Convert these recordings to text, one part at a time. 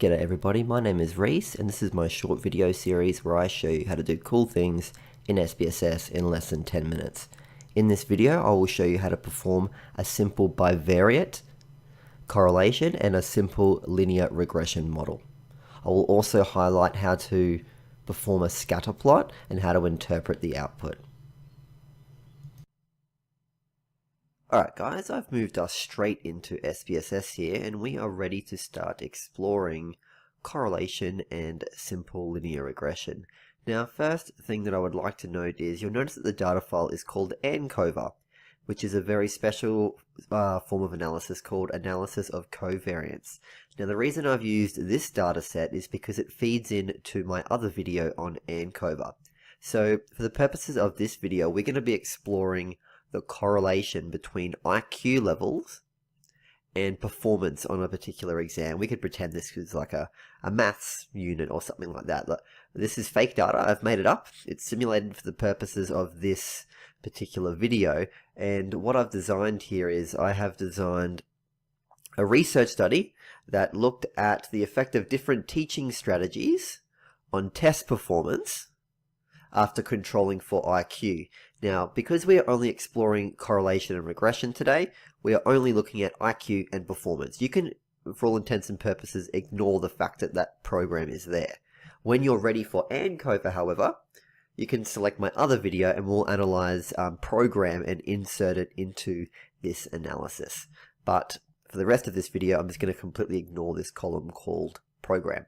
G'day everybody, my name is Reese and this is my short video series where I show you how to do cool things in SPSS in less than 10 minutes. In this video I will show you how to perform a simple bivariate correlation and a simple linear regression model. I will also highlight how to perform a scatter plot and how to interpret the output. Alright guys, I've moved us straight into SPSS here and we are ready to start exploring correlation and simple linear regression. Now first thing that I would like to note is you'll notice that the data file is called ANCOVA, which is a very special form of analysis called analysis of covariance. Now the reason I've used this data set is because it feeds in to my other video on ANCOVA. So for the purposes of this video we're going to be exploring the correlation between IQ levels and performance on a particular exam. We could pretend this is like a maths unit or something like that. This is fake data, I've made it up. It's simulated for the purposes of this particular video. And what I've designed here is I have designed a research study that looked at the effect of different teaching strategies on test performance after controlling for IQ. Now, because we are only exploring correlation and regression today, we are only looking at IQ and performance. You can, for all intents and purposes, ignore the fact that that program is there. When you're ready for ANCOVA, however, you can select my other video and we'll analyze program and insert it into this analysis. But for the rest of this video, I'm just going to completely ignore this column called program.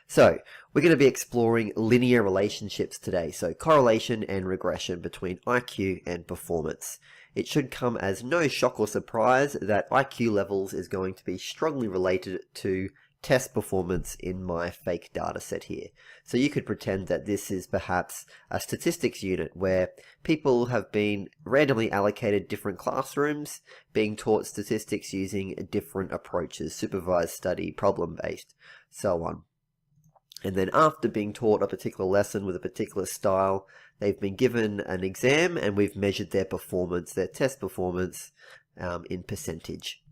So, we're going to be exploring linear relationships today, so correlation and regression between IQ and performance. It should come as no shock or surprise that IQ levels is going to be strongly related to test performance in my fake data set here. So you could pretend that this is perhaps a statistics unit where people have been randomly allocated different classrooms, being taught statistics using different approaches, supervised study, problem-based, so on. And then after being taught a particular lesson with a particular style, they've been given an exam and we've measured their performance, their test performance in percentage.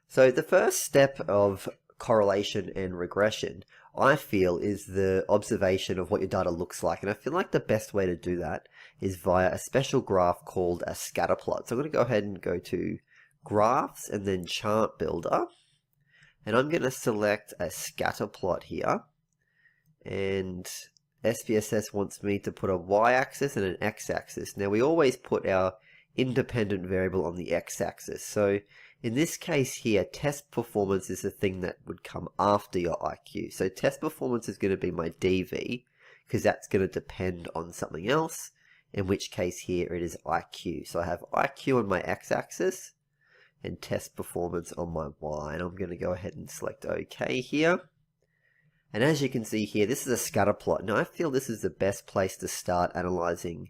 So the first step of correlation and regression, I feel, is the observation of what your data looks like. And I feel like the best way to do that is via a special graph called a scatter plot. So I'm going to go ahead and go to Graphs and then Chart Builder. And I'm going to select a scatter plot here, and SPSS wants me to put a y-axis and an x-axis. Now we always put our independent variable on the x-axis, so in this case here test performance is the thing that would come after your IQ. So test performance is going to be my DV because that's going to depend on something else, in which case here it is IQ. So I have IQ on my x-axis and test performance on my Y, and I'm going to go ahead and select OK here. And as you can see here, this is a scatter plot. Now I feel this is the best place to start analyzing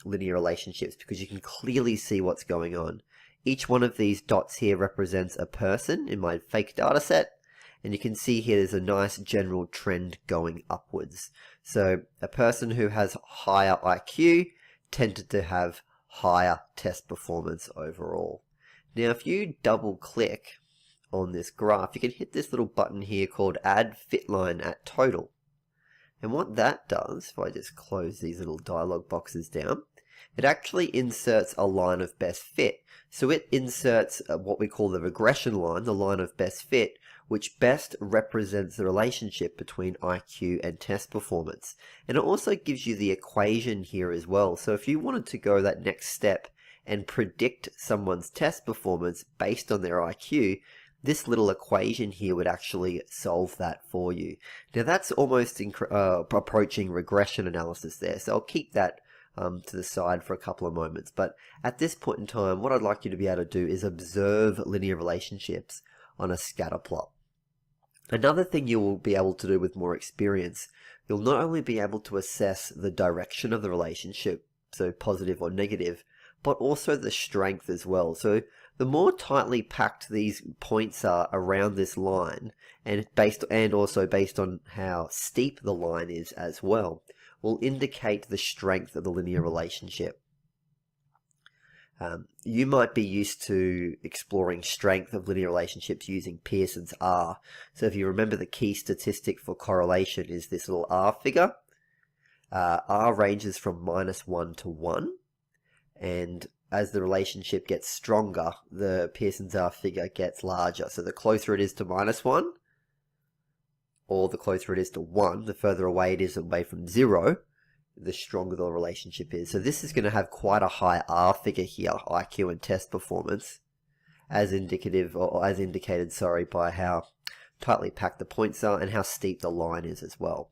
linear relationships because you can clearly see what's going on. Each one of these dots here represents a person in my fake data set, and you can see here there's a nice general trend going upwards. So a person who has higher IQ tended to have higher test performance overall. Now if you double click on this graph, you can hit this little button here called Add Fit Line at Total. And what that does, if I just close these little dialog boxes down, it actually inserts a line of best fit. So it inserts what we call the regression line, the line of best fit, which best represents the relationship between IQ and test performance. And it also gives you the equation here as well. So if you wanted to go that next step and predict someone's test performance based on their IQ, this little equation here would actually solve that for you. Now that's almost approaching regression analysis there, so I'll keep that to the side for a couple of moments. But at this point in time, what I'd like you to be able to do is observe linear relationships on a scatter plot. Another thing you will be able to do with more experience, you'll not only be able to assess the direction of the relationship, so positive or negative, but also the strength as well. So the more tightly packed these points are around this line, and also based on how steep the line is as well, will indicate the strength of the linear relationship. You might be used to exploring strength of linear relationships using Pearson's R. So if you remember, the key statistic for correlation is this little R figure. R ranges from -1 to 1, and as the relationship gets stronger, the Pearson's R figure gets larger. So the closer it is to -1, or the closer it is to 1, the further away it is away from 0, the stronger the relationship is. So this is going to have quite a high R figure here, IQ and test performance, as indicated, by how tightly packed the points are and how steep the line is as well.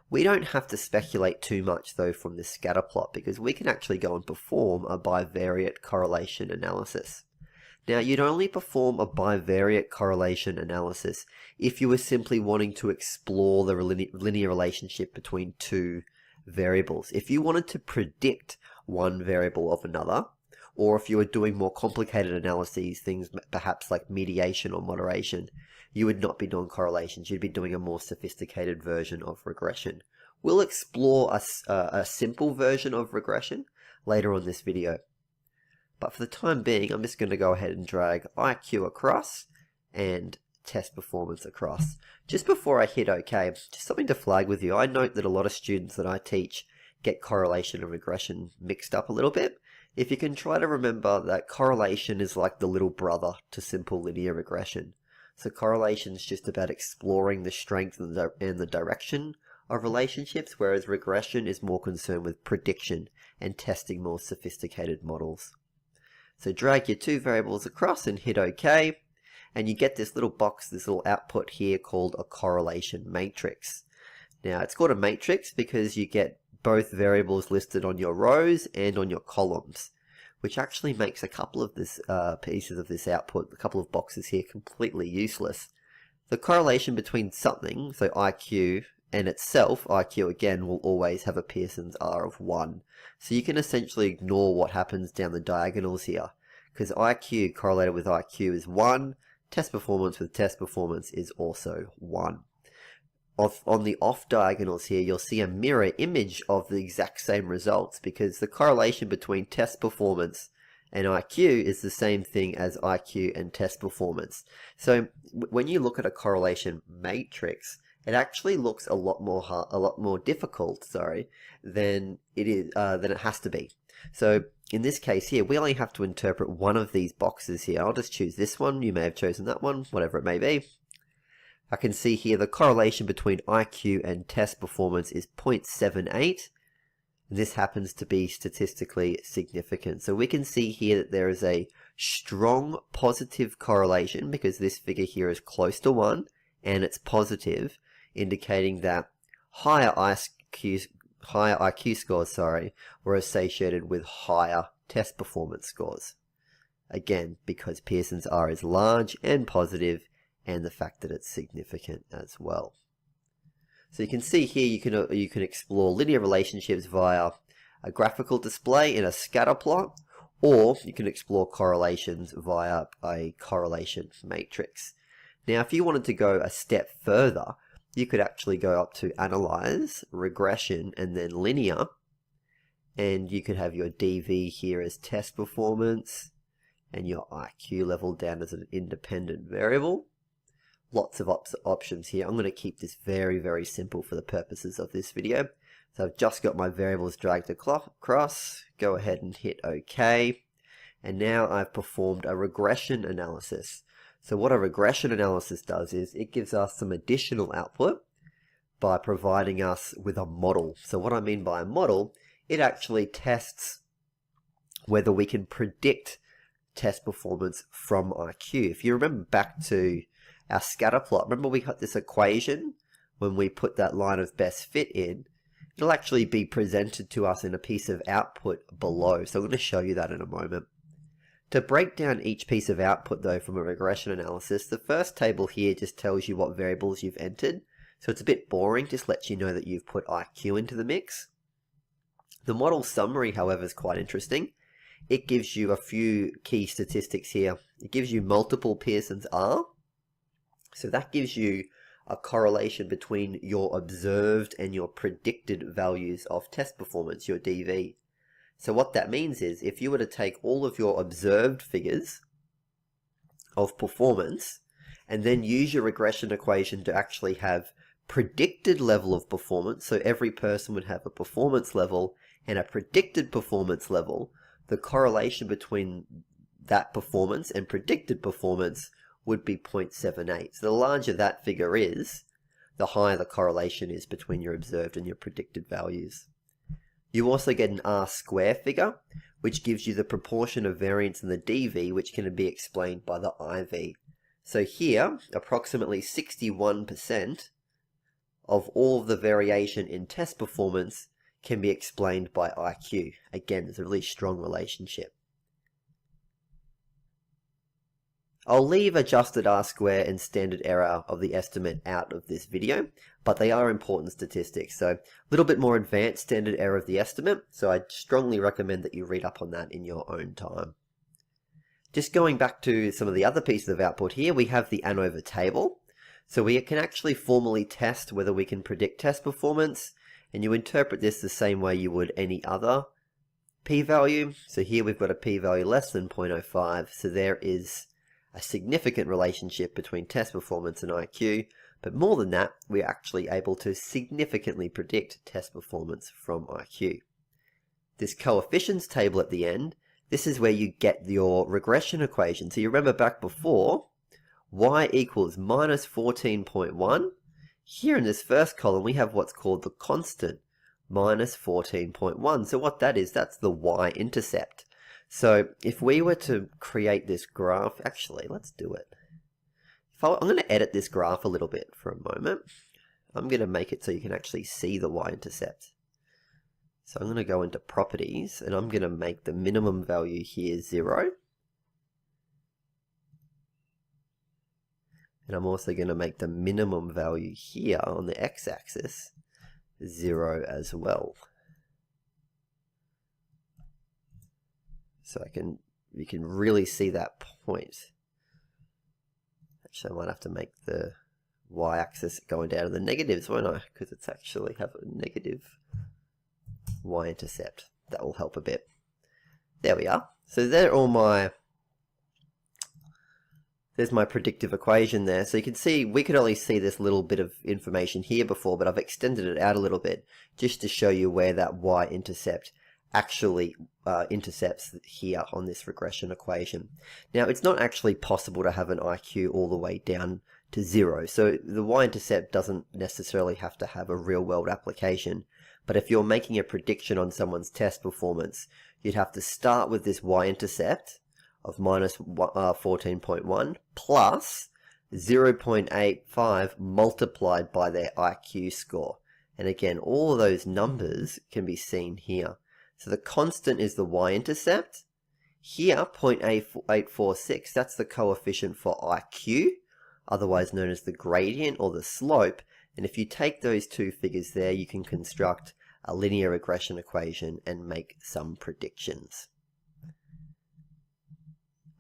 We don't have to speculate too much though from this scatter plot, because we can actually go and perform a bivariate correlation analysis. Now, you'd only perform a bivariate correlation analysis if you were simply wanting to explore the linear relationship between two variables. If you wanted to predict one variable of another, or if you were doing more complicated analyses, things perhaps like mediation or moderation, you would not be doing correlations. You'd be doing a more sophisticated version of regression. We'll explore a simple version of regression later on this video. But for the time being, I'm just going to go ahead and drag IQ across and test performance across. Just before I hit OK, just something to flag with you. I note that a lot of students that I teach get correlation and regression mixed up a little bit. If you can try to remember that correlation is like the little brother to simple linear regression. So correlation is just about exploring the strength and the direction of relationships, whereas regression is more concerned with prediction and testing more sophisticated models. So drag your two variables across and hit OK, and you get this little box, this little output here called a correlation matrix. Now, it's called a matrix because you get both variables listed on your rows and on your columns, which actually makes a couple of this pieces of this output, a couple of boxes here, completely useless. The correlation between something, so IQ, and itself, IQ again, will always have a Pearson's R of 1. So you can essentially ignore what happens down the diagonals here, because IQ correlated with IQ is 1, test performance with test performance is also 1. On the off diagonals here, you'll see a mirror image of the exact same results, because the correlation between test performance and IQ is the same thing as IQ and test performance. So when you look at a correlation matrix, it actually looks a lot more difficult, than it has to be. So in this case here, we only have to interpret one of these boxes here. I'll just choose this one. You may have chosen that one, whatever it may be. I can see here the correlation between IQ and test performance is 0.78. This happens to be statistically significant. So we can see here that there is a strong positive correlation, because this figure here is close to 1 and it's positive, indicating that higher IQ scores were associated with higher test performance scores. Again, because Pearson's R is large and positive, and the fact that it's significant as well. So you can see here you can explore linear relationships via a graphical display in a scatter plot, or you can explore correlations via a correlation matrix. Now, if you wanted to go a step further, you could actually go up to Analyze, Regression, and then Linear, and you could have your DV here as test performance, and your IQ level down as an independent variable. Lots of options here. I'm going to keep this very, very simple for the purposes of this video. So I've just got my variables dragged across. Go ahead and hit OK. And now I've performed a regression analysis. So what a regression analysis does is it gives us some additional output by providing us with a model. So what I mean by a model, it actually tests whether we can predict test performance from IQ. If you remember back to our scatter plot, remember we got this equation when we put that line of best fit in. It'll actually be presented to us in a piece of output below. So I'm going to show you that in a moment. To break down each piece of output though from a regression analysis, the first table here just tells you what variables you've entered. So it's a bit boring, just lets you know that you've put IQ into the mix. The model summary, however, is quite interesting. It gives you a few key statistics here. It gives you multiple Pearson's R. So that gives you a correlation between your observed and your predicted values of test performance, your DV. So what that means is if you were to take all of your observed figures of performance and then use your regression equation to actually have predicted level of performance, so every person would have a performance level and a predicted performance level, the correlation between that performance and predicted performance would be 0.78. So the larger that figure is, the higher the correlation is between your observed and your predicted values. You also get an R-square figure, which gives you the proportion of variance in the DV, which can be explained by the IV. So here, approximately 61% of all of the variation in test performance can be explained by IQ. Again, there's a really strong relationship. I'll leave adjusted R-square and standard error of the estimate out of this video, but they are important statistics. So a little bit more advanced standard error of the estimate, so I strongly recommend that you read up on that in your own time. Just going back to some of the other pieces of output here, we have the ANOVA table. So we can actually formally test whether we can predict test performance, and you interpret this the same way you would any other p-value. So here we've got a p-value less than 0.05, so there is a significant relationship between test performance and IQ, but more than that, we're actually able to significantly predict test performance from IQ. This coefficients table at the end, this is where you get your regression equation. So you remember back before, y equals minus 14.1. Here in this first column, we have what's called the constant, minus 14.1. So what that is, that's the y-intercept. So if we were to create this graph, actually, let's do it. I'm going to edit this graph a little bit for a moment. I'm going to make it so you can actually see the y-intercept. So I'm going to go into properties, and I'm going to make the minimum value here 0. And I'm also going to make the minimum value here on the x-axis 0 as well. So you can really see that point. Actually, I might have to make the y-axis going down to the negatives, won't I? Because it's actually have a negative y-intercept. That will help a bit. There we are. So there's my predictive equation there. So you can see, we could only see this little bit of information here before, but I've extended it out a little bit just to show you where that y-intercept actually intercepts here on this regression equation. Now, it's not actually possible to have an IQ all the way down to 0. So the y-intercept doesn't necessarily have to have a real-world application. But if you're making a prediction on someone's test performance, you'd have to start with this y-intercept of minus 14.1 plus 0.85 multiplied by their IQ score. And again, all of those numbers can be seen here. So the constant is the y-intercept. Here, 0.846, that's the coefficient for IQ, otherwise known as the gradient or the slope. And if you take those two figures there, you can construct a linear regression equation and make some predictions.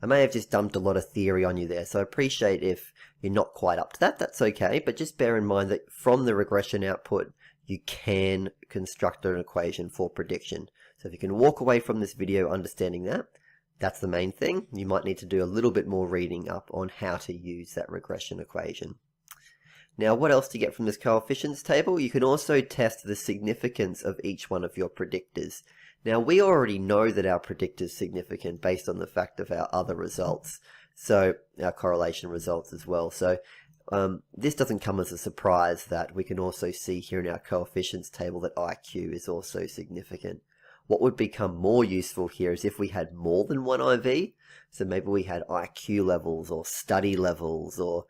I may have just dumped a lot of theory on you there, so I appreciate if you're not quite up to that, that's okay, but just bear in mind that from the regression output, you can construct an equation for prediction. So if you can walk away from this video understanding that, that's the main thing. You might need to do a little bit more reading up on how to use that regression equation. Now, what else do you get from this coefficients table? You can also test the significance of each one of your predictors. Now, we already know that our predictor is significant based on the fact of our other results, so our correlation results as well. So this doesn't come as a surprise that we can also see here in our coefficients table that IQ is also significant. What would become more useful here is if we had more than one IV, so maybe we had IQ levels or study levels or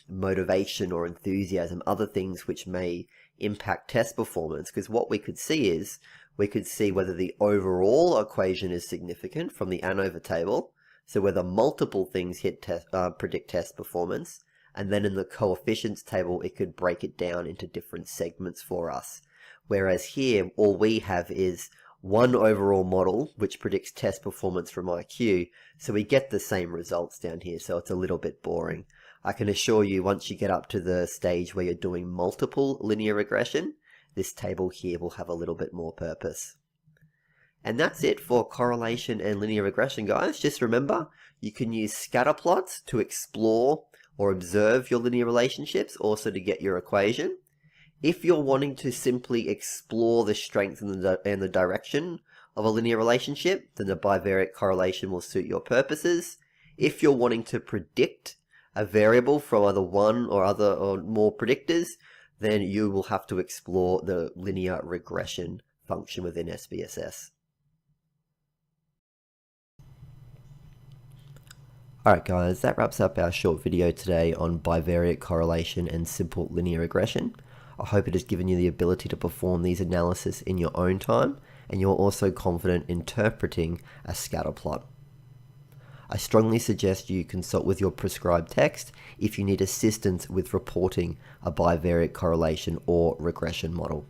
motivation or enthusiasm, other things which may impact test performance, because what we could see is we could see whether the overall equation is significant from the ANOVA table, so whether multiple things predict test performance, and then in the coefficients table it could break it down into different segments for us. Whereas here all we have is one overall model which predicts test performance from IQ, so we get the same results down here, so it's a little bit boring. I can assure you once you get up to the stage where you're doing multiple linear regression, this table here will have a little bit more purpose. And that's it for correlation and linear regression, guys. Just remember, you can use scatter plots to explore or observe your linear relationships, also to get your equation. If you're wanting to simply explore the strength and the direction of a linear relationship, then the bivariate correlation will suit your purposes. If you're wanting to predict a variable from either one or other or more predictors, then you will have to explore the linear regression function within SPSS. Alright guys, that wraps up our short video today on bivariate correlation and simple linear regression. I hope it has given you the ability to perform these analyses in your own time, and you're also confident interpreting a scatter plot. I strongly suggest you consult with your prescribed text if you need assistance with reporting a bivariate correlation or regression model.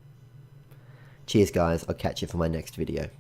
Cheers guys, I'll catch you for my next video.